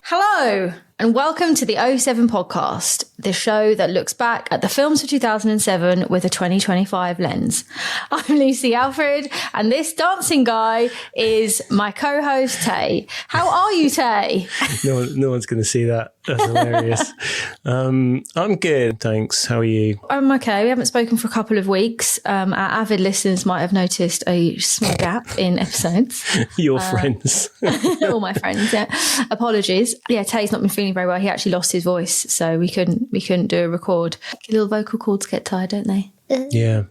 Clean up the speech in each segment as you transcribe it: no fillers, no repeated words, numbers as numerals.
Hello, and welcome to the 07 podcast, the show that looks back at the films of 2007 with a 2025 lens. I'm Lucy Alfred, and this dancing guy is my co-host, Tay. How are you, Tay? No one's going to see that. That's hilarious. I'm good, thanks. How are you? I'm okay. We haven't spoken for a couple of weeks. Our avid listeners might have noticed a small gap in episodes. Your friends. All my friends, yeah. Apologies. Yeah, Tay's not been feeling very well. He actually lost his voice, so we couldn't do a record. Little vocal cords get tired, don't they? Yeah,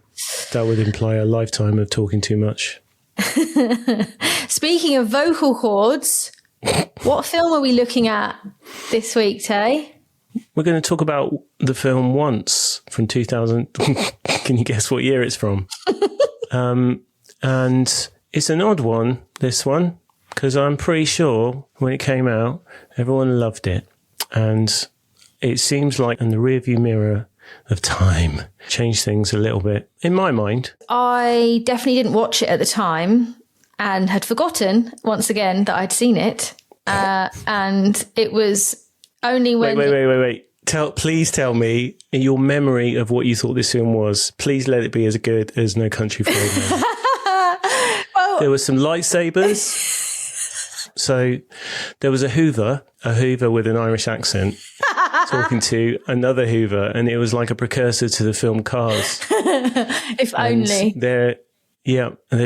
that would imply a lifetime of talking too much. Speaking of vocal cords, what film are we looking at this week, Tay? We're going to talk about the film Once from 2000. Can you guess what year it's from? And it's an odd one, this one, because I'm pretty sure when it came out, everyone loved it. And it seems like in the rearview mirror of time changed things a little bit, in my mind. I definitely didn't watch it at the time and had forgotten, once again, that I'd seen it. And it was only when... Wait. Please tell me, in your memory of what you thought this film was, please let it be as good as No Country for Old Men. Well, there were some lightsabers. So there was a Hoover with an Irish accent talking to another Hoover, and it was like a precursor to the film Cars. If only. They're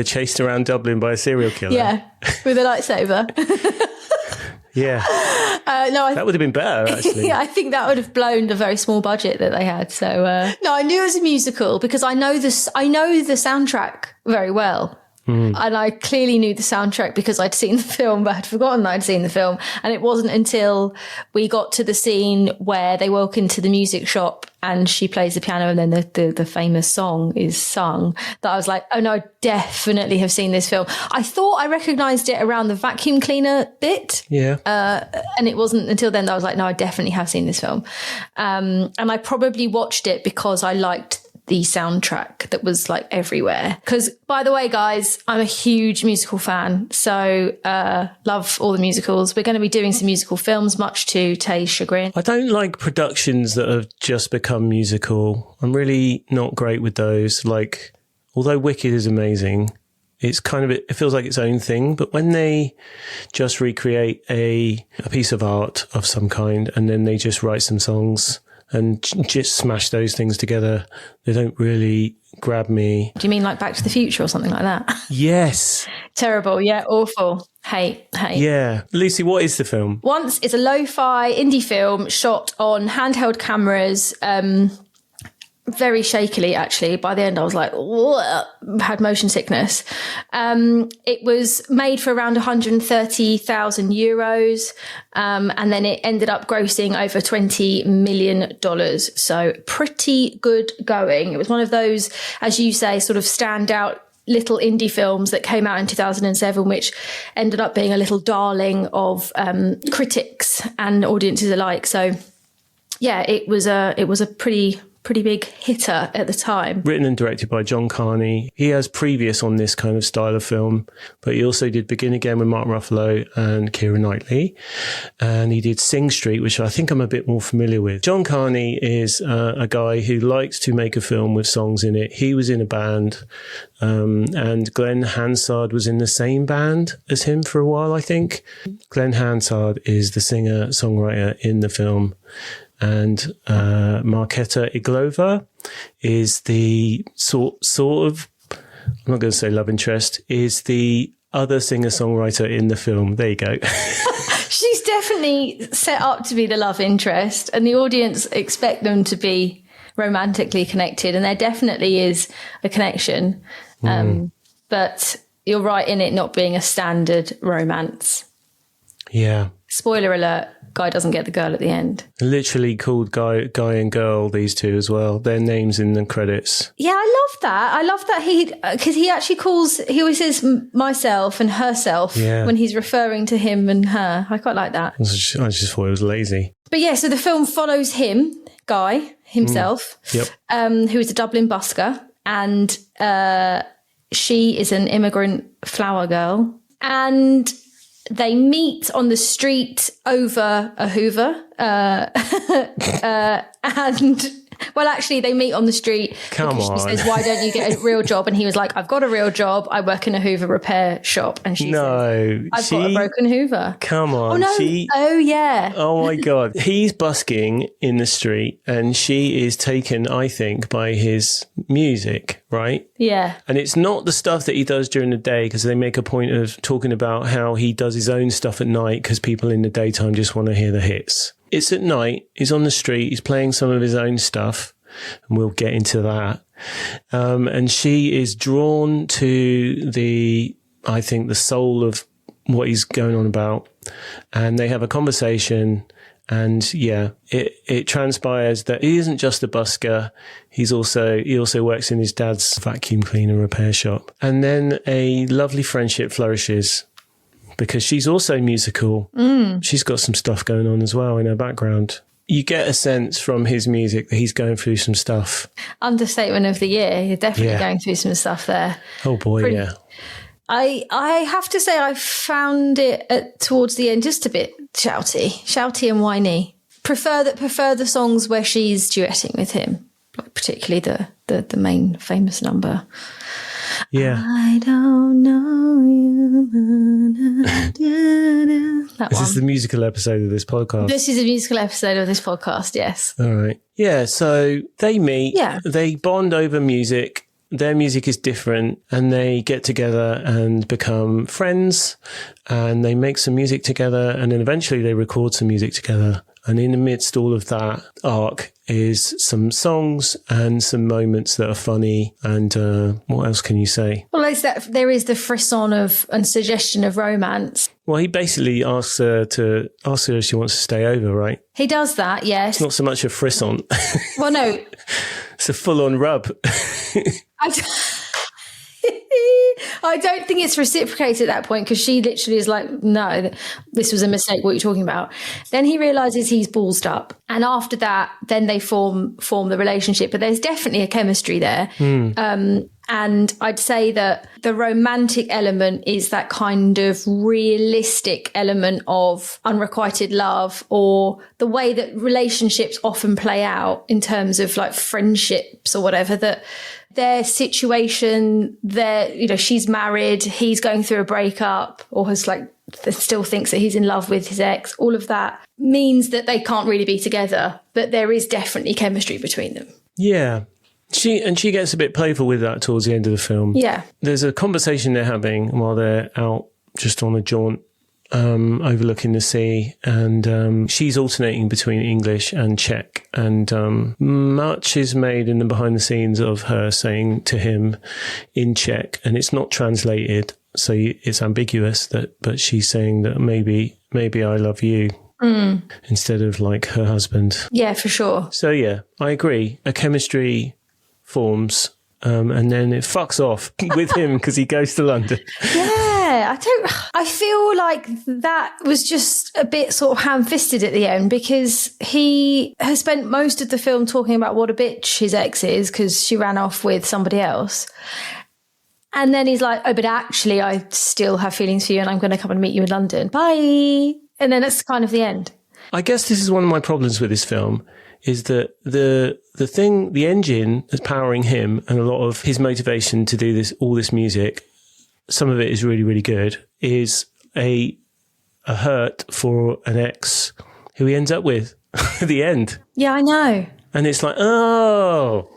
chased around Dublin by a serial killer. Yeah, with a lightsaber. Yeah. That would have been better, actually. Yeah, I think that would have blown the very small budget that they had. So, no, I knew it was a musical because I know the soundtrack very well. And I clearly knew the soundtrack because I'd seen the film, but I'd forgotten that I'd seen the film. And it wasn't until we got to the scene where they walk into the music shop and she plays the piano and then the famous song is sung that I was like, oh no, I definitely have seen this film. I thought I recognised it around the vacuum cleaner bit. Yeah. And it wasn't until then that I was like, no, I definitely have seen this film. And I probably watched it because I liked the soundtrack that was like everywhere. Because, by the way, guys, I'm a huge musical fan. So love all the musicals. We're going to be doing some musical films, much to Tay's chagrin. I don't like productions that have just become musical. I'm really not great with those. Like, although Wicked is amazing, it's kind of, it feels like its own thing. But when they just recreate a piece of art of some kind and then they just write some songs and just smash those things together, they don't really grab me. Do you mean like Back to the Future or something like that? Yes. Terrible. Yeah, awful. Hate. Yeah. Lucy, what is the film? Once is a lo-fi indie film shot on handheld cameras, very shakily, actually. By the end, I was like, had motion sickness. It was made for around 130,000 euros. And then it ended up grossing over $20 million. So pretty good going. It was one of those, as you say, sort of standout little indie films that came out in 2007, which ended up being a little darling of critics and audiences alike. So yeah, it was a pretty big hitter at the time. Written and directed by John Carney. He has previous on this kind of style of film, but he also did Begin Again with Mark Ruffalo and Keira Knightley. And he did Sing Street, which I think I'm a bit more familiar with. John Carney is a guy who likes to make a film with songs in it. He was in a band, and Glenn Hansard was in the same band as him for a while, I think. Glenn Hansard is the singer-songwriter in the film. And Marketa Iglova is the sort of, I'm not going to say love interest, is the other singer-songwriter in the film. There you go. She's definitely set up to be the love interest, and the audience expect them to be romantically connected, and there definitely is a connection. But you're right in it not being a standard romance. Yeah. Spoiler alert. Guy doesn't get the girl at the end. Literally called guy and girl, these two as well. Their names in the credits. Yeah, I love that. Because he actually he always says myself and herself when he's referring to him and her. I quite like that. I just thought it was lazy. But yeah, so the film follows him, Guy himself, who is a Dublin busker. And she is an immigrant flower girl. And they meet on the street over a Hoover. And... Well, actually, they meet on the street. Come on. She says, why don't you get a real job? And he was like, I've got a real job. I work in a Hoover repair shop. And she says, I've got a broken Hoover. Come on. Oh, no. Oh, yeah. Oh, my God. He's busking in the street and she is taken, I think, by his music, right? Yeah. And it's not the stuff that he does during the day, because they make a point of talking about how he does his own stuff at night because people in the daytime just want to hear the hits. It's at night, he's on the street, he's playing some of his own stuff, and we'll get into that. And she is drawn to I think, the soul of what he's going on about. And they have a conversation, and it transpires that he isn't just a busker, he also works in his dad's vacuum cleaner repair shop. And then a lovely friendship flourishes, because she's also musical. She's got some stuff going on as well in her background. You get a sense from his music that he's going through some stuff. Understatement of the year. You're definitely going through some stuff there. Oh, boy, yeah. I have to say I found it towards the end just a bit shouty and whiny. Prefer the songs where she's duetting with him, particularly the main famous number. Yeah. I don't know you. Is this the musical episode of this podcast? This is a musical episode of this podcast, yes. All right. Yeah, so they meet. Yeah. They bond over music. Their music is different, and they get together and become friends, and they make some music together, and then eventually they record some music together. And in the midst of all of that arc is some songs and some moments that are funny. And what else can you say? Well, there is the frisson and suggestion of romance. Well, he basically asks her if she wants to stay over, right? He does that, yes. It's not so much a frisson. Well, no. It's a full-on rub. I don't think it's reciprocated at that point, because she literally is like, no, this was a mistake. What are you talking about? Then he realizes he's ballsed up. And after that, then they form the relationship. But there's definitely a chemistry there. And I'd say that the romantic element is that kind of realistic element of unrequited love, or the way that relationships often play out in terms of like friendships or whatever, that their situation, she's married, he's going through a breakup, or has still thinks that he's in love with his ex. All of that means that they can't really be together, but there is definitely chemistry between them. Yeah. She gets a bit playful with that towards the end of the film. Yeah. There's a conversation they're having while they're out just on a jaunt, overlooking the sea, and she's alternating between English and Czech, and much is made in the behind the scenes of her saying to him in Czech, and it's not translated, so it's ambiguous, but she's saying that maybe I love you. Instead of like her husband. Yeah, for sure. So yeah, I agree. A chemistry forms, and then it fucks off with him because he goes to London. Yeah, I feel like that was just a bit sort of ham-fisted at the end, because he has spent most of the film talking about what a bitch his ex is because she ran off with somebody else. And then he's like, oh, but actually I still have feelings for you and I'm going to come and meet you in London. Bye. And then that's kind of the end. I guess this is one of my problems with this film, is that the engine that's powering him and a lot of his motivation to do all this music, some of it is really, really good, is a hurt for an ex who he ends up with at the end. Yeah, I know. And it's like, oh,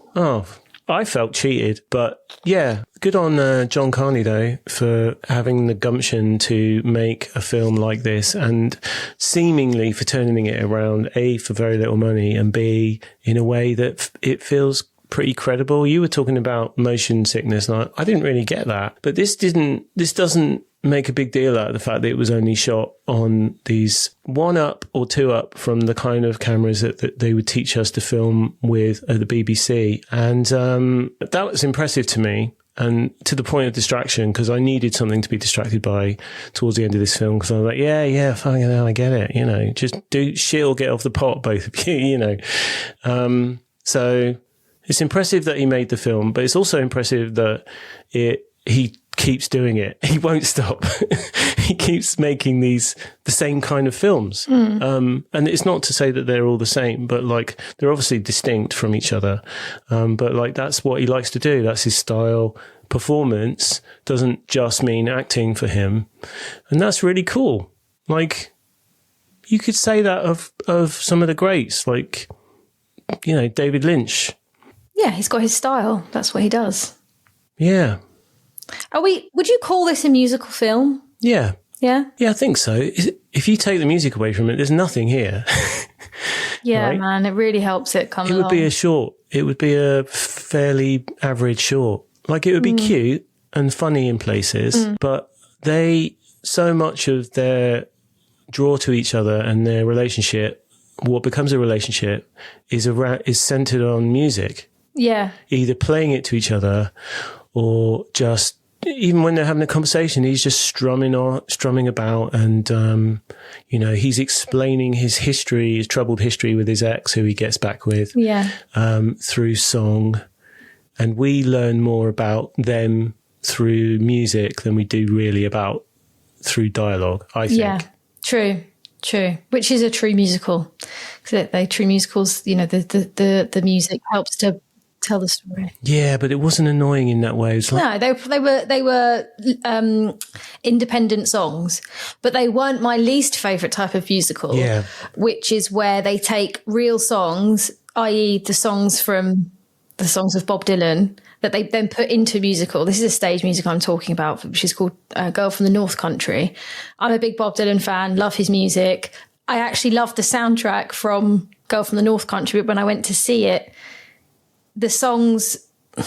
I felt cheated. But yeah, good on John Carney, though, for having the gumption to make a film like this, and seemingly for turning it around, A, for very little money, and B, in a way that it feels pretty credible. You were talking about motion sickness, and I didn't really get that. But this doesn't make a big deal out of the fact that it was only shot on these 1-up or 2-up from the kind of cameras that they would teach us to film with at the BBC. And that was impressive to me, and to the point of distraction, because I needed something to be distracted by towards the end of this film, because I was like, yeah, fucking hell, I get it, just do shit or get off the pot, both of you, So it's impressive that he made the film, but it's also impressive that he keeps doing it. He won't stop. He keeps making the same kind of films. And it's not to say that they're all the same, but like they're obviously distinct from each other. But like that's what he likes to do. That's his style. Performance doesn't just mean acting for him. And that's really cool. Like you could say that of some of the greats, like, you know, David Lynch. Yeah, he's got his style. That's what he does. Yeah. Would you call this a musical film? Yeah. Yeah? Yeah, I think so. If you take the music away from it, there's nothing here. Yeah, right? man, it really helps it come along. It would be a short. It would be a fairly average short. Like it would be cute and funny in places, but so much of their draw to each other and their relationship, what becomes a relationship, is centered on music. Yeah. Either playing it to each other or just, even when they're having a conversation, he's just strumming about and, you know, he's explaining his history, his troubled history with his ex who he gets back with through song. And we learn more about them through music than we do really through dialogue, I think. Yeah, true. Which is a true musical. Because true musicals, you know, the music helps to tell the story. Yeah, but it wasn't annoying in that way. It was like, no, they were independent songs, but they weren't my least favourite type of musical. Yeah. Which is where they take real songs, i.e. the songs of Bob Dylan, that they then put into musical. This is a stage musical I'm talking about, which is called Girl from the North Country. I'm a big Bob Dylan fan, love his music. I actually loved the soundtrack from Girl from the North Country, but when I went to see it, the songs, I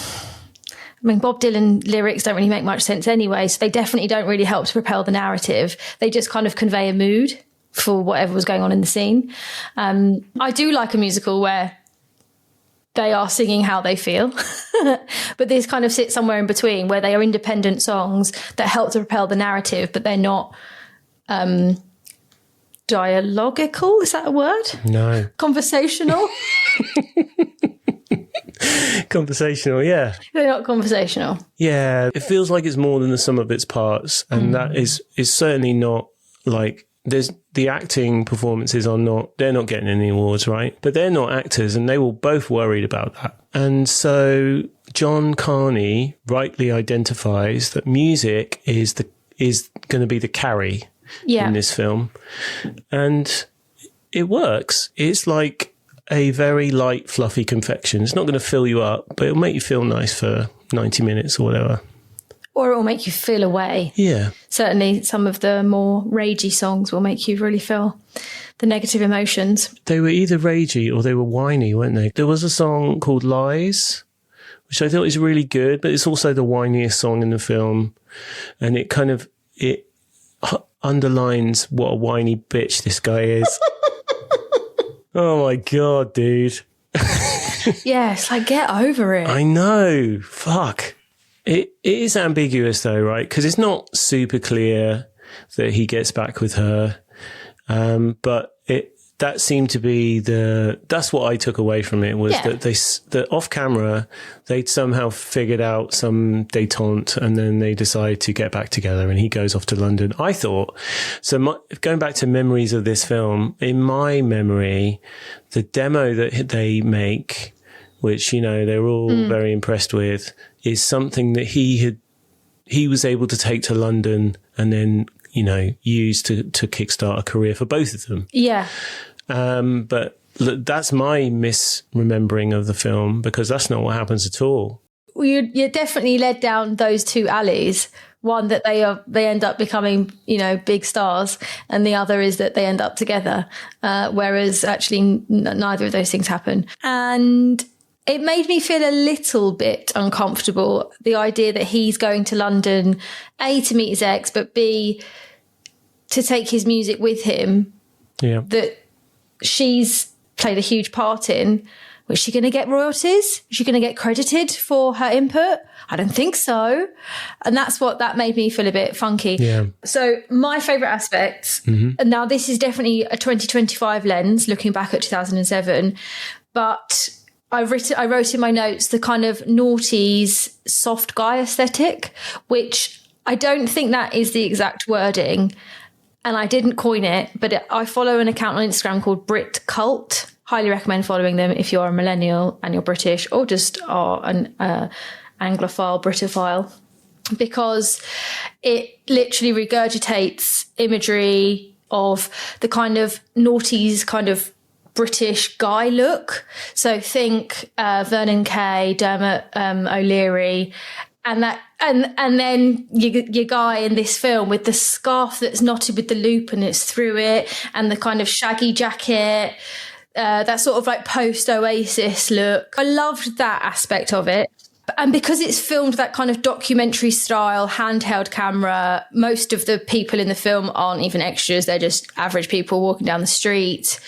mean, Bob Dylan lyrics don't really make much sense anyway, so they definitely don't really help to propel the narrative. They just kind of convey a mood for whatever was going on in the scene. I do like a musical where they are singing how they feel. But this kind of sits somewhere in between, where they are independent songs that help to propel the narrative, but they're not dialogical. Is that a word? No. Conversational? Conversational, yeah. They're not conversational. Yeah, it feels like it's more than the sum of its parts. And that is certainly not like... the acting performances they're not getting any awards, right? But they're not actors, and they were both worried about that. And so John Carney rightly identifies that music is going to be the carry in this film. And it works. It's like a very light, fluffy confection. It's not going to fill you up, but it'll make you feel nice for 90 minutes or whatever. Or it will make you feel away. Yeah. Certainly some of the more ragey songs will make you really feel the negative emotions. They were either ragey or they were whiny, weren't they? There was a song called Lies, which I thought was really good, but it's also the whiniest song in the film. And it underlines what a whiny bitch this guy is. Oh my God, dude. Yeah, it's like, get over it. I know. Fuck. It is ambiguous though, right? Because it's not super clear that he gets back with her. But that seemed to be that's what I took away from it, was that off camera, they'd somehow figured out some détente and then they decide to get back together and he goes off to London. I thought, going back to memories of this film, in my memory, the demo that they make, which, you know, they're all very impressed with, is something that he was able to take to London and then, you know, use to kickstart a career for both of them. Yeah. But that's my misremembering of the film, because that's not what happens at all. Well, you're definitely led down those two alleys. One that they end up becoming, you know, big stars, and the other is that they end up together. Whereas actually neither of those things happen. And it made me feel a little bit uncomfortable, the idea that he's going to London, A, to meet his ex, but B, to take his music with him. Yeah. That she's played a huge part in. Was she going to get royalties? Was she going to get credited for her input? I don't think so. And that made me feel a bit funky. Yeah. So my favourite aspects, and now this is definitely a 2025 lens, looking back at 2007, but I wrote in my notes the kind of noughties soft guy aesthetic, which I don't think that is the exact wording, and I didn't coin it, but I follow an account on Instagram called Brit Cult. Highly recommend following them if you're a millennial and you're British, or just are an Anglophile, Britophile, because it literally regurgitates imagery of the kind of noughties kind of British guy look. So think Vernon Kay, Dermot O'Leary, and then your guy in this film with the scarf that's knotted with the loop and it's through it, and the kind of shaggy jacket, that sort of like post Oasis look. I loved that aspect of it. And because it's filmed that kind of documentary style handheld camera, most of the people in the film aren't even extras. They're just average people walking down the street.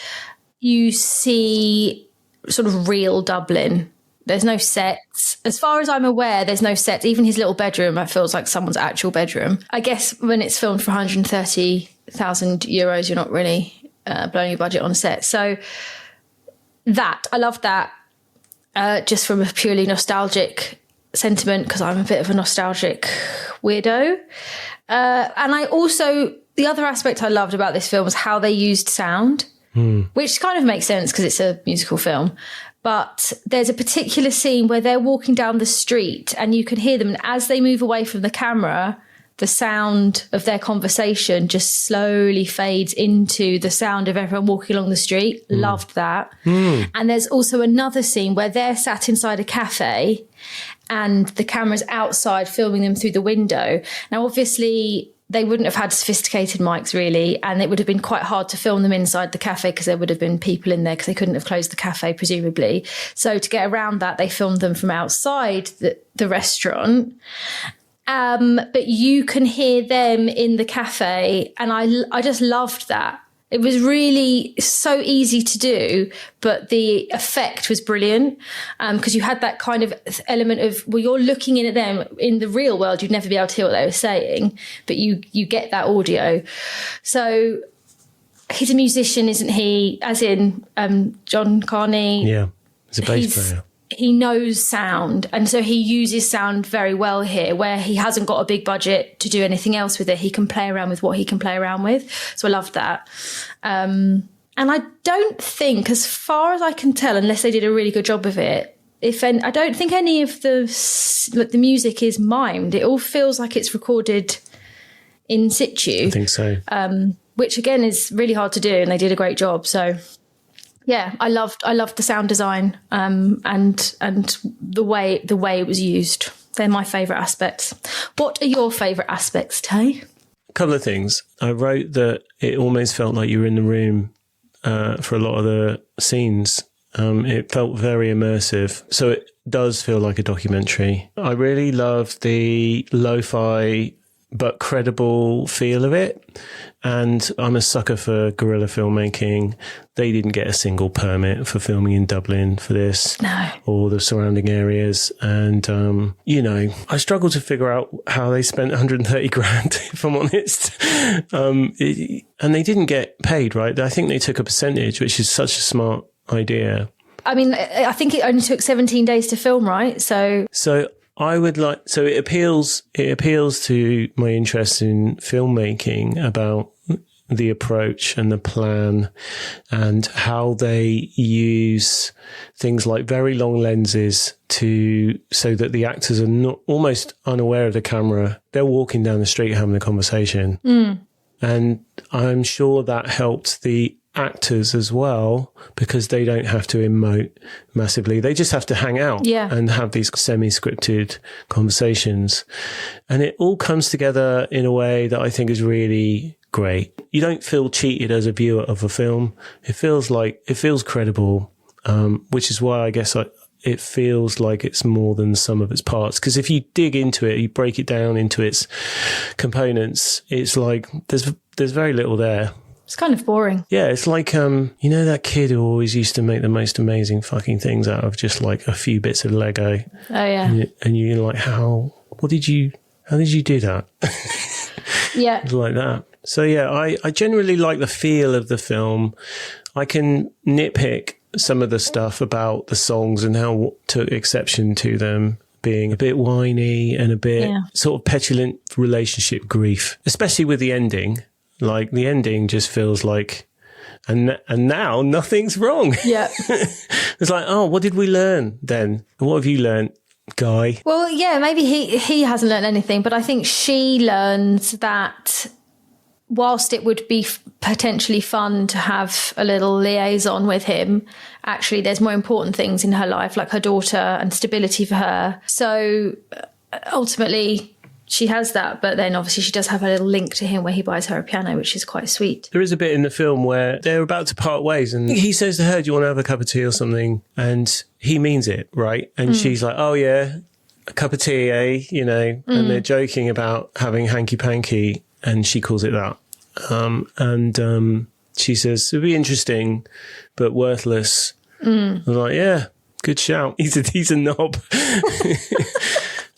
You see sort of real Dublin. There's no sets. As far as I'm aware, there's no sets. Even his little bedroom, it feels like someone's actual bedroom. I guess when it's filmed for 130,000 euros, you're not really blowing your budget on a set. So I love that. Just from a purely nostalgic sentiment, because I'm a bit of a nostalgic weirdo. And I also, the other aspect I loved about this film was how they used sound, which kind of makes sense because it's a musical film. But there's a particular scene where they're walking down the street and you can hear them. And as they move away from the camera, the sound of their conversation just slowly fades into the sound of everyone walking along the street. Loved that. And there's also another scene where they're sat inside a cafe and the camera's outside filming them through the window. Now, obviously, they wouldn't have had sophisticated mics really, and it would have been quite hard to film them inside the cafe because there would have been people in there because they couldn't have closed the cafe, presumably. So to get around that, they filmed them from outside the restaurant. But you can hear them in the cafe, and I just loved that. It was really so easy to do, but the effect was brilliant because you had that kind of element of, well, you're looking in at them. In the real world, you'd never be able to hear what they were saying, but you get that audio. So he's a musician, isn't he? As in John Carney. Yeah, he's a bass player. He knows sound, and so he uses sound very well here, where he hasn't got a big budget to do anything else with it. He can play around with what he can play around with. So I loved that. And I don't think, as far as I can tell, unless they did a really good job of it, I don't think any of the music is mimed. It all feels like it's recorded in situ. I think so. Which again is really hard to do, and they did a great job. So yeah, I loved the sound design and the way it was used. They're my favourite aspects. What are your favourite aspects, Tay? A couple of things. I wrote that it almost felt like you were in the room for a lot of the scenes. It felt very immersive. So it does feel like a documentary. I really love the lo-fi but credible feel of it. And I'm a sucker for guerrilla filmmaking. They didn't get a single permit for filming in Dublin for this. No. Or the surrounding areas. And, I struggle to figure out how they spent 130 grand, if I'm honest. And they didn't get paid, right? I think they took a percentage, which is such a smart idea. I mean, I think it only took 17 days to film, right? So it appeals to my interest in filmmaking about the approach and the plan and how they use things like very long lenses so that the actors are not almost unaware of the camera. They're walking down the street having a conversation. And I'm sure that helped the actors as well, because they don't have to emote massively. They just have to hang out and have these semi-scripted conversations. And it all comes together in a way that I think is really great. You don't feel cheated as a viewer of a film. It feels credible, which is why I guess it feels like it's more than some of its parts. Because if you dig into it, you break it down into its components, it's like there's very little there. It's kind of boring. Yeah, it's like, that kid who always used to make the most amazing fucking things out of just like a few bits of Lego. Oh, yeah. And you're like, how did you do that? Yeah. It's like that. So, yeah, I generally like the feel of the film. I can nitpick some of the stuff about the songs and how took exception to them being a bit whiny and a bit sort of petulant relationship grief, especially with the ending. Like the ending just feels like, and now nothing's wrong. Yeah. It's like, oh, what did we learn then? What have you learned, Guy? Well, yeah, maybe he hasn't learned anything, but I think she learns that whilst it would be potentially fun to have a little liaison with him, actually there's more important things in her life, like her daughter and stability for her. So ultimately she has that, but then obviously she does have a little link to him where he buys her a piano, which is quite sweet. There is a bit in the film where they're about to part ways and he says to her, do you want to have a cup of tea or something? And he means it, right? And she's like, oh yeah, a cup of tea, eh? You know, and they're joking about having hanky-panky, and she calls it that. She says, it'd be interesting, but worthless. I was like, yeah, good shout. He's a knob.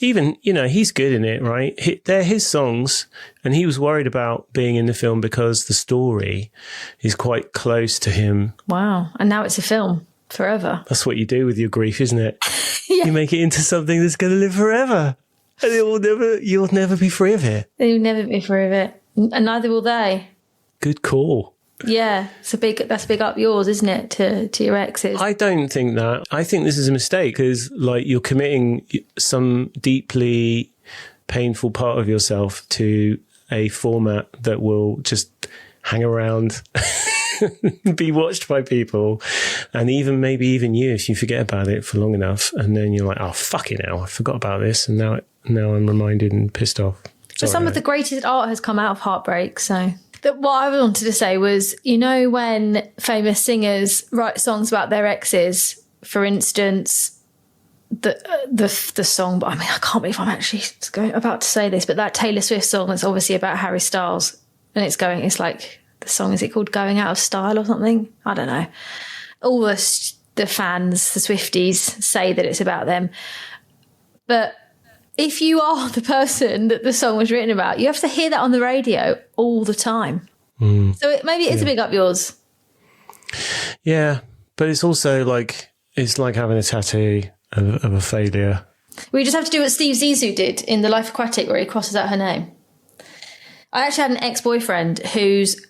Even, you know, he's good in it, right? They're his songs, and he was worried about being in the film because the story is quite close to him. Wow. And now it's a film forever. That's what you do with your grief, isn't it? Yeah. You make it into something that's going to live forever. And you'll never be free of it. You'll never be free of it. And neither will they. Good call. Yeah, that's big up yours, isn't it, to your exes? I don't think that. I think this is a mistake because, like, you're committing some deeply painful part of yourself to a format that will just hang around, be watched by people, and maybe even you if you forget about it for long enough, and then you're like, oh fucking hell, I forgot about this, and now I'm reminded and pissed off. But some of the greatest art has come out of heartbreak, so. What I wanted to say was, you know, when famous singers write songs about their exes, for instance, the song, but I mean, I can't believe I'm actually about to say this, but that Taylor Swift song that's obviously about Harry Styles, and it's like, the song, is it called Going Out of Style or something? I don't know. All the fans, the Swifties, say that it's about them. But if you are the person that the song was written about, you have to hear that on the radio all the time. So maybe it is a big up yours. Yeah, but it's also like, it's like having a tattoo of a failure. We just have to do what Steve Zissou did in The Life Aquatic, where he crosses out her name. I actually had an ex-boyfriend whose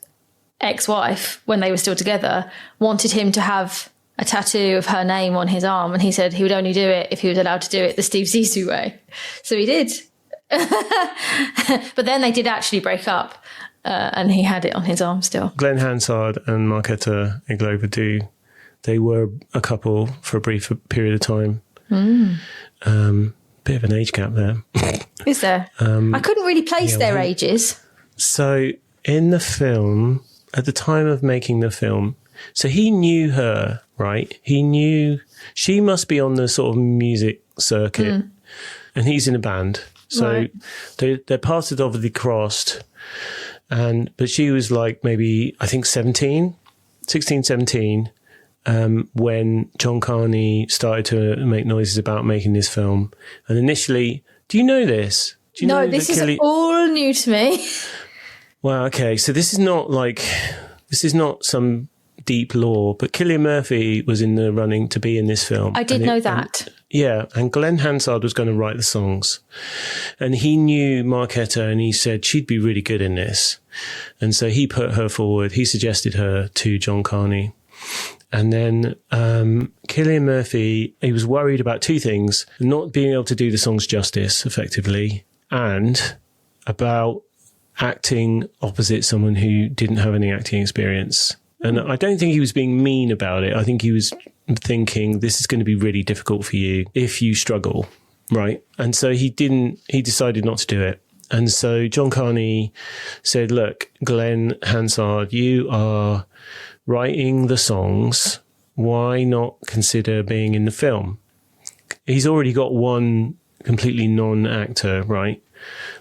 ex-wife, when they were still together, wanted him to have a tattoo of her name on his arm, and he said he would only do it if he was allowed to do it the Steve Zissou way. So he did. But then they did actually break up, and he had it on his arm still. Glenn Hansard and Marketa Igloba they were a couple for a brief period of time. Bit of an age gap there. Is there? I couldn't really place their ages. So in the film, at the time of making the film, so he knew her, right? He knew she must be on the sort of music circuit, and he's in a band. So they're parted obviously crossed, but she was like maybe, I think 16, 17, when John Carney started to make noises about making this film. And initially, do you know this? Do you know this is all new to me. Wow, okay. So this is not some deep lore, but Cillian Murphy was in the running to be in this film. I did know that. And Glenn Hansard was going to write the songs. And he knew Marketa, and he said she'd be really good in this. And so he put her forward. He suggested her to John Carney. And then Cillian Murphy, he was worried about two things: not being able to do the songs justice effectively, and about acting opposite someone who didn't have any acting experience. And I don't think he was being mean about it. I think he was thinking, this is going to be really difficult for you if you struggle, right? And so he decided not to do it. And so John Carney said, look, Glenn Hansard, you are writing the songs. Why not consider being in the film? He's already got one completely non-actor, right?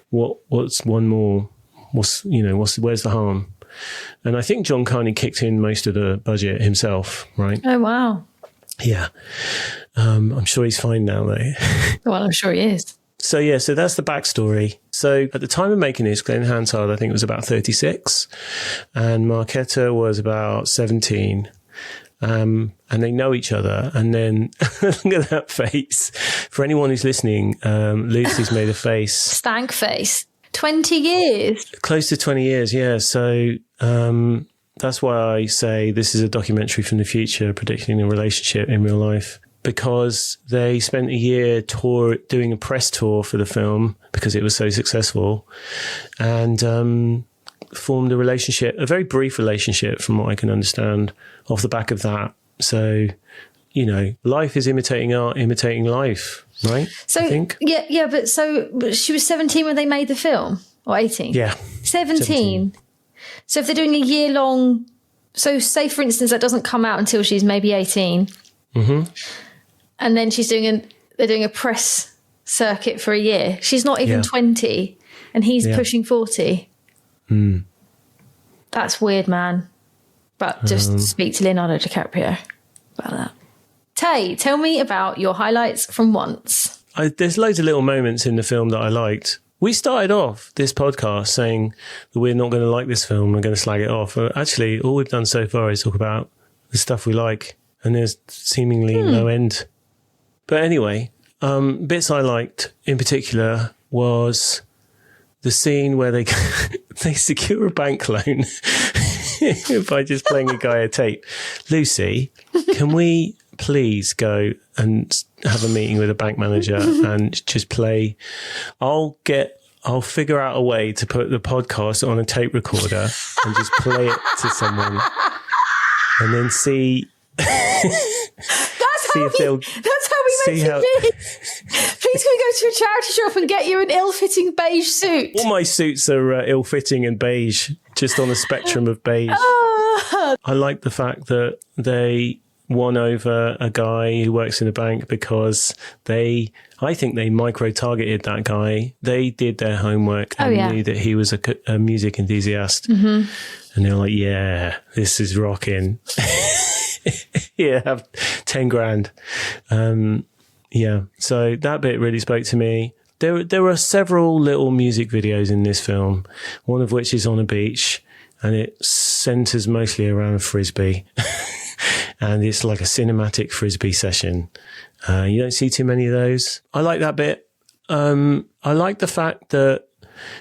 What's one more? Where's the harm? And I think John Carney kicked in most of the budget himself, right? Oh, wow. Yeah. I'm sure he's fine now, though. Well, I'm sure he is. So that's the backstory. So at the time of making this, Glenn Hansard, I think, was about 36, and Marketa was about 17. and they know each other. And then look at that face. For anyone who's listening, Lucy's made a face. Stank face. 20 years. Close to 20 years, yeah. So that's why I say this is a documentary from the future predicting a relationship in real life. Because they spent a year doing a press tour for the film because it was so successful, and formed a relationship, a very brief relationship from what I can understand, off the back of that. So, you know, life is imitating art, imitating life, right? So, I think. Yeah, but she was 17 when they made the film, or 18? Yeah. 17. So if they're doing a year long, so say for instance that doesn't come out until she's maybe 18. Mm-hmm. And then they're doing a press circuit for a year. She's not even 20 and he's pushing 40. Mm. That's weird, man. But just speak to Leonardo DiCaprio about that. Tay, tell me about your highlights from Once. There's loads of little moments in the film that I liked. We started off this podcast saying that we're not going to like this film, we're going to slag it off. But actually, all we've done so far is talk about the stuff we like, and there's seemingly no end. But anyway, bits I liked in particular was the scene where they secure a bank loan by just playing a guy a tape. Lucy, can we please go and have a meeting with a bank manager and just play? I'll figure out a way to put the podcast on a tape recorder and just play it to someone and then see. That's how we meant to be. Please can we go to a charity shop and get you an ill-fitting beige suit? All my suits are ill-fitting and beige, just on the spectrum of beige. I like the fact that they won over a guy who works in a bank because I think they micro-targeted that guy. They did their homework and knew that he was a music enthusiast. Mm-hmm. And they were like, yeah, this is rocking. Yeah, have 10 grand. Yeah, so that bit really spoke to me. There are several little music videos in this film, one of which is on a beach, and it centres mostly around a frisbee. And it's like a cinematic frisbee session. You don't see too many of those. I like that bit. I like the fact that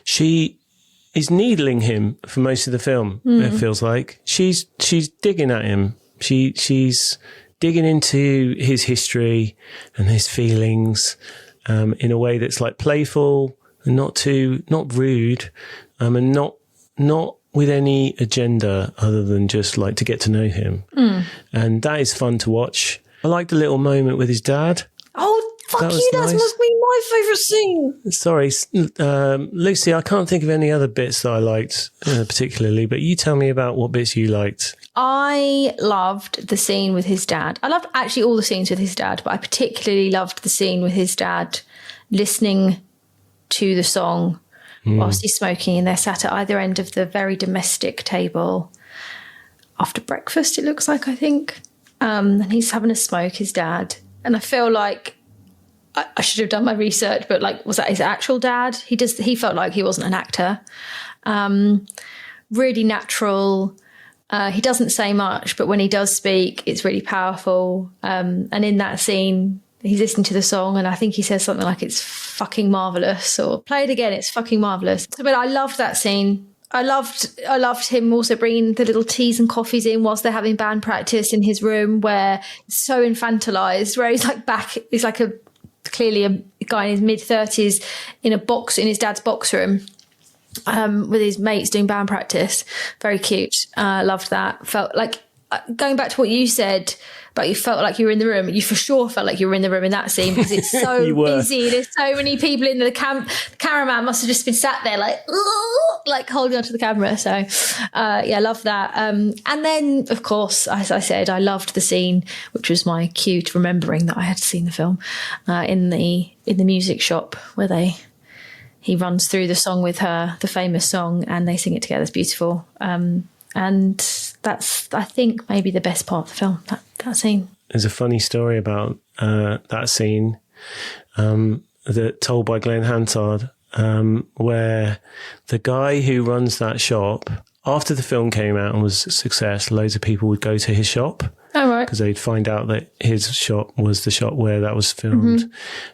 she is needling him for most of the film. It feels like she's digging at him. She's digging into his history and his feelings in a way that's like playful and not rude, and not with any agenda other than just like to get to know him. And that is fun to watch. I like the little moment with his dad. Oh, fuck you, that must be my favourite scene. Sorry, Lucy, I can't think of any other bits that I liked particularly, but you tell me about what bits you liked. I loved the scene with his dad. I loved actually all the scenes with his dad, but I particularly loved the scene with his dad listening to the song whilst he's smoking, and they're sat at either end of the very domestic table after breakfast, it looks like, I think. And he's having a smoke, his dad. And I feel like I should have done my research, but like, was that his actual dad? He felt like he wasn't an actor. Really natural. He doesn't say much, but when he does speak, it's really powerful. And in that scene, he's listening to the song, and I think he says something like, it's fucking marvellous, or play it again, it's fucking marvellous. But I loved that scene. I loved him also bringing the little teas and coffees in whilst they're having band practice in his room, where it's so infantilized, where he's like he's like clearly a guy in his mid-30s in his dad's box room. With his mates doing band practice. Very cute. Loved that. Felt like, going back to what you said about you felt like you were in the room, you for sure felt like you were in the room in that scene, because it's so busy. There's so many people in the cameraman must have just been sat there like holding onto the camera. So yeah, love that. And then of course, as I said, I loved the scene, which was my cue to remembering that I had seen the film, in the music shop where he runs through the song with her, the famous song, and they sing it together. It's beautiful. And that's, I think, maybe the best part of the film, that scene. There's a funny story about that scene told by Glenn Hansard, where the guy who runs that shop, after the film came out and was a success, loads of people would go to his shop. Oh, because they'd find out that his shot was the shot where that was filmed.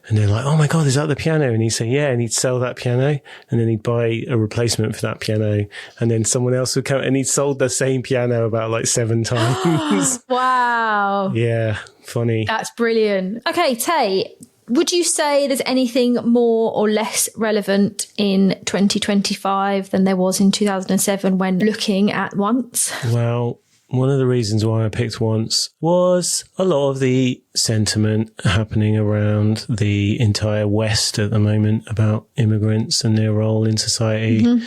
And they're like, oh my God, is that the piano? And he'd say, yeah. And he'd sell that piano and then he'd buy a replacement for that piano. And then someone else would come and he'd sold the same piano about like 7 times. Wow. Yeah. Funny. That's brilliant. Okay, Tay, would you say there's anything more or less relevant in 2025 than there was in 2007 when looking at Once? Well, one of the reasons why I picked Once was a lot of the sentiment happening around the entire West at the moment about immigrants and their role in society.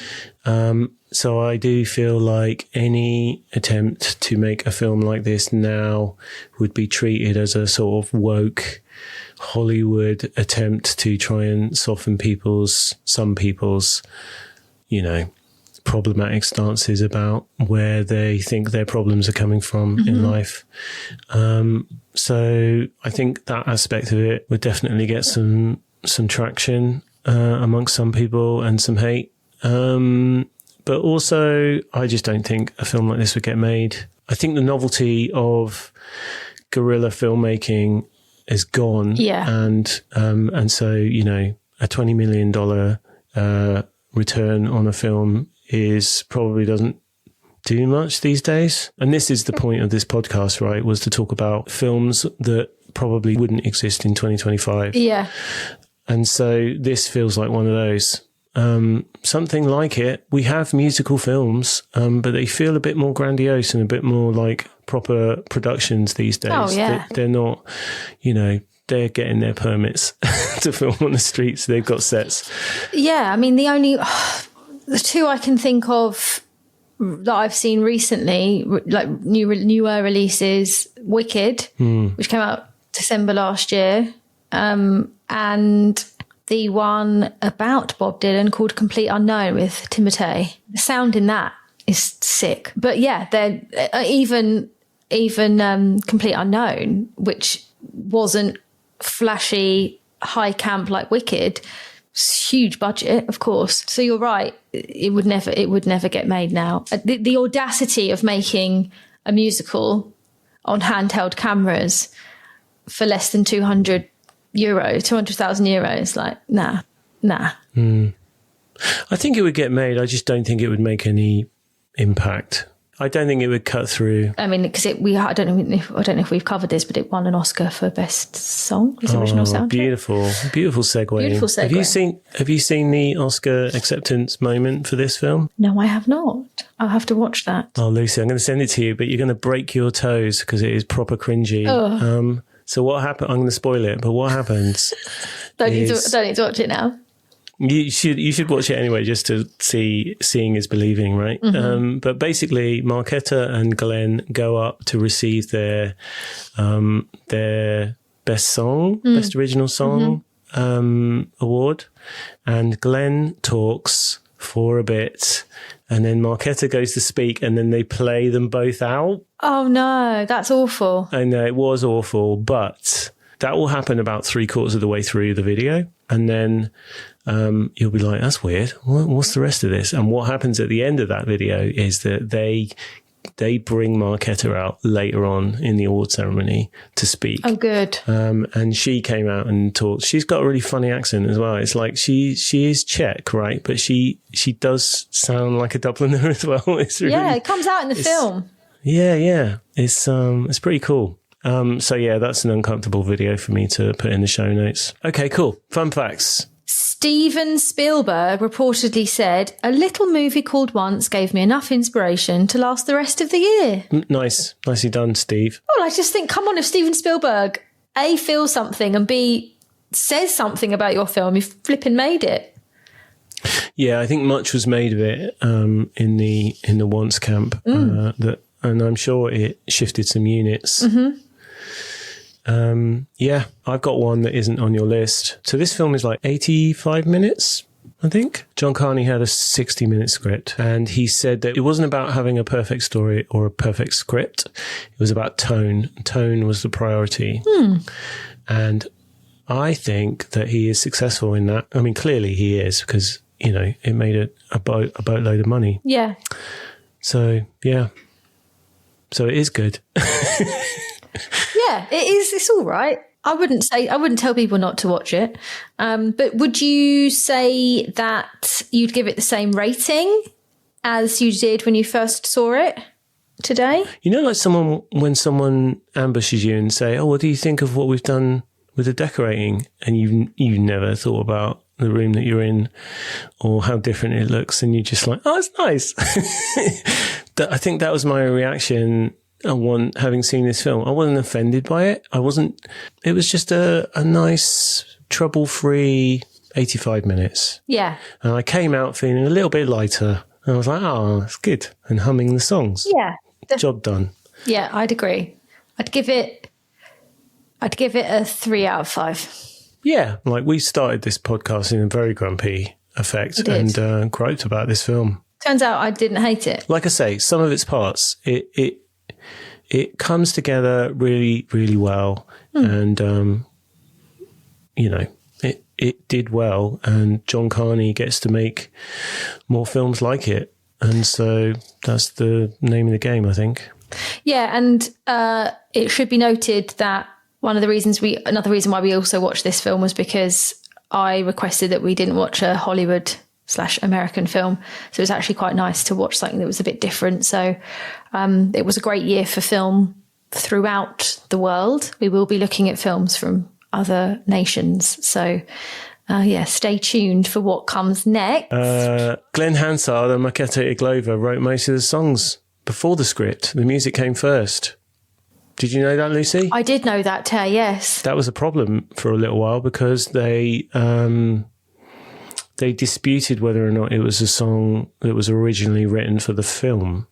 So I do feel like any attempt to make a film like this now would be treated as a sort of woke Hollywood attempt to try and soften some people's, problematic stances about where they think their problems are coming from in life. So I think that aspect of it would definitely get some traction amongst some people and some hate. But also, I just don't think a film like this would get made. I think the novelty of guerrilla filmmaking is gone. Yeah. And so, a $20 million return on a film probably doesn't do much these days. And this is the point of this podcast, right? Was to talk about films that probably wouldn't exist in 2025. Yeah. And so this feels like one of those. Something like it. We have musical films, but they feel a bit more grandiose and a bit more like proper productions these days. Oh, yeah. They're not, they're getting their permits to film on the streets. They've got sets. Yeah, I mean, the two I can think of that I've seen recently, like newer releases, Wicked, which came out December last year, and the one about Bob Dylan called Complete Unknown with Timothée. The sound in that is sick. But yeah, they're even Complete Unknown, which wasn't flashy, high camp like Wicked, huge budget, of course. So you're right. It would never get made now. The audacity of making a musical on handheld cameras for less than 200,000 euros, like, nah. I think it would get made. I just don't think it would make any impact. I don't think it would cut through. I mean, because I don't know if we've covered this, but it won an Oscar for best song, original soundtrack. Beautiful segue. Beautiful segue. Have you seen the Oscar acceptance moment for this film? No, I have not. I'll have to watch that. Oh, Lucy, I'm going to send it to you, but you're going to break your toes because it is proper cringy. So what happened? I'm going to spoil it, but what happens? Don't need to watch it now. You should watch it anyway, just to seeing is believing, right? But basically, Marketa and Glenn go up to receive their best original song award, and Glenn talks for a bit, and then Marketa goes to speak, and then they play them both out. Oh no, that's awful. I know, it was awful, but that will happen about 3/4 of the way through the video, and then you'll be like, that's weird. What's the rest of this? And what happens at the end of that video is that they bring Marketa out later on in the award ceremony to speak. Oh, good. And she came out and talked. She's got a really funny accent as well. It's like she is Czech, right? But she does sound like a Dubliner as well. It's really, it comes out in the film. Yeah. It's pretty cool. So yeah, that's an uncomfortable video for me to put in the show notes. Okay, cool. Fun facts. Steven Spielberg reportedly said, "A little movie called Once gave me enough inspiration to last the rest of the year." Nice. Nicely done, Steve. Well, I just think, come on, if Steven Spielberg, A, feels something and B, says something about your film, you've flipping made it. Yeah, I think much was made of it in the Once camp, and I'm sure it shifted some units. Yeah, I've got one that isn't on your list. So this film is like 85 minutes, I think. John Carney had a 60-minute script, and he said that it wasn't about having a perfect story or a perfect script. It was about tone. Tone was the priority. And I think that he is successful in that. I mean, clearly he is, because, it made a boatload of money. Yeah. So, yeah. So it is good. Yeah, it is. It's all right. I wouldn't tell people not to watch it. But would you say that you'd give it the same rating as you did when you first saw it today? You know, like when someone ambushes you and say, "Oh, what do you think of what we've done with the decorating?" And you never thought about the room that you're in or how different it looks, and you're just like, "Oh, it's nice." I think that was my reaction. Having seen this film, I wasn't offended by it. It was just a nice, trouble-free 85 minutes. Yeah. And I came out feeling a little bit lighter. And I was like, oh, it's good. And humming the songs. Yeah. Job done. Yeah, I'd agree. I'd give it a 3 out of 5. Yeah. Like we started this podcast in a very grumpy effect and griped about this film. Turns out I didn't hate it. Like I say, some of its parts, it comes together really, really well. And, it did well. And John Carney gets to make more films like it. And so that's the name of the game, I think. Yeah. And it should be noted that another reason why we also watched this film was because I requested that we didn't watch a Hollywood/American film. So it was actually quite nice to watch something that was a bit different. So it was a great year for film throughout the world. We will be looking at films from other nations. So, stay tuned for what comes next. Glenn Hansard and Makete Iglova wrote most of the songs before the script. The music came first. Did you know that, Lucy? I did know that, Tay, yes. That was a problem for a little while because they disputed whether or not it was a song that was originally written for the film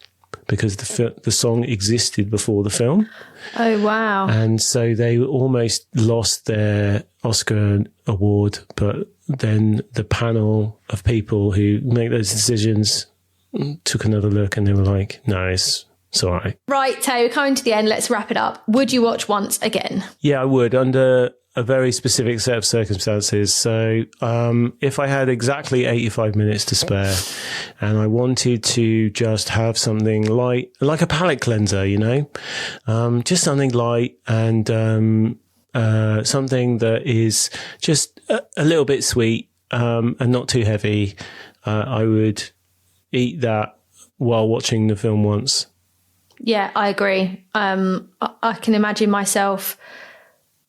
because the song existed before the film. Oh, wow. And so they almost lost their Oscar award, but then the panel of people who make those decisions took another look and they were like, no, it's all right. Right, Tay, we're coming to the end. Let's wrap it up. Would you watch Once Again? Yeah, I would, under a very specific set of circumstances. So if I had exactly 85 minutes to spare and I wanted to just have something light, like a palate cleanser, just something light and something that is just a little bit sweet and not too heavy, I would eat that while watching the film once. Yeah, I agree. I can imagine myself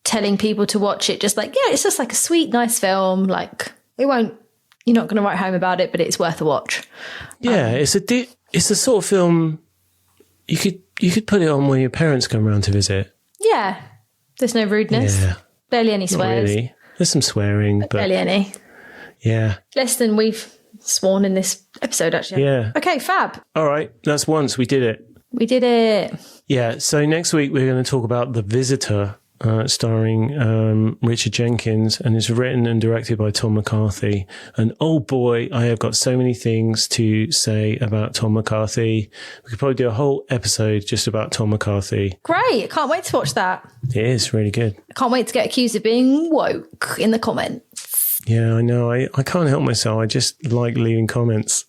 telling people to watch it, just like, yeah, it's just like a sweet, nice film. Like you're not going to write home about it, but it's worth a watch. Yeah, it's a sort of film you could put it on when your parents come around to visit. Yeah, there's no rudeness. Yeah. Barely any swears. Not really. There's some swearing, but barely any. Yeah, less than we've sworn in this episode, actually. Yeah. Okay, fab. All right, that's once. We did it. We did it. Yeah. So next week we're going to talk about The Visitor. Starring Richard Jenkins, and it's written and directed by Tom McCarthy. And oh boy, I have got so many things to say about Tom McCarthy. We could probably do a whole episode just about Tom McCarthy. Great. I can't wait to watch that. It is really good. I can't wait to get accused of being woke in the comments. Yeah, I know. I can't help myself. I just like leaving comments.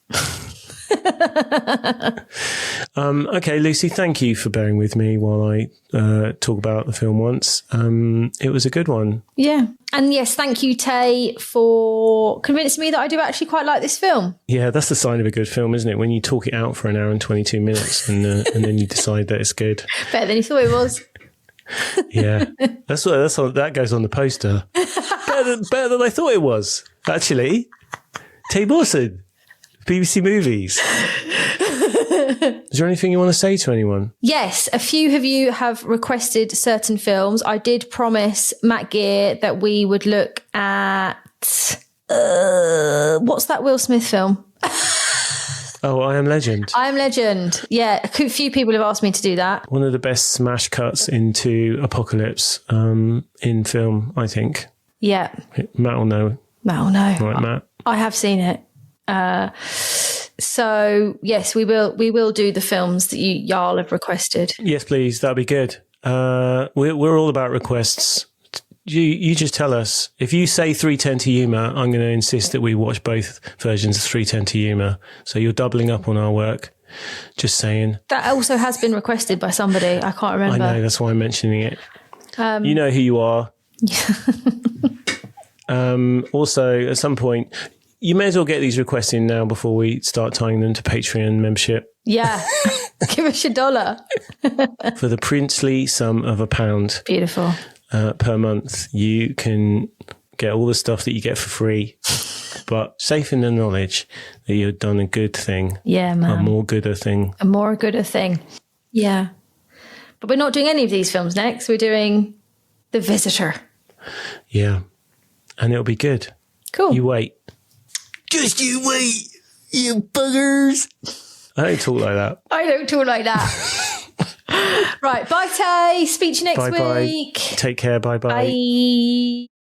Okay, Lucy, thank you for bearing with me while I talk about the film once. It was a good one. Yeah. And yes, thank you, Tay, for convincing me that I do actually quite like this film. Yeah, that's the sign of a good film, isn't it? When you talk it out for an hour and 22 minutes and then you decide that it's good. Better than you thought it was. Yeah, that goes on the poster. Better than I thought it was, actually. Tay Mawson, BBC Movies. Is there anything you want to say to anyone? Yes, a few of you have requested certain films. I did promise Matt Gear that we would look at what's that Will Smith film? Oh, I Am Legend. I Am Legend. Yeah, a few people have asked me to do that. One of the best smash cuts into Apocalypse in film, I think. Yeah. Matt will know. Matt will know. Right, Matt. I have seen it. So yes, we will do the films that y'all have requested. Yes, please. That'd be good. We're all about requests. You just tell us. If you say 310 to Yuma, I'm going to insist that we watch both versions of 310 to Yuma. So you're doubling up on our work. Just saying. That also has been requested by somebody. I can't remember. I know, that's why I'm mentioning it. You know who you are. Also, at some point, you may as well get these requests in now before we start tying them to Patreon membership. Yeah. Give us $1. For the princely sum of £1. Beautiful. Per month, you can get all the stuff that you get for free, but safe in the knowledge that you've done a good thing. Yeah, man. A more gooder thing. A more gooder thing. Yeah. But we're not doing any of these films next. We're doing The Visitor. Yeah. And it'll be good. Cool. You wait. Just you wait, you buggers. I don't talk like that. I don't talk like that. Right. Bye, Tay. Speak to you next Bye-bye. week. Take care. Bye-bye. Bye.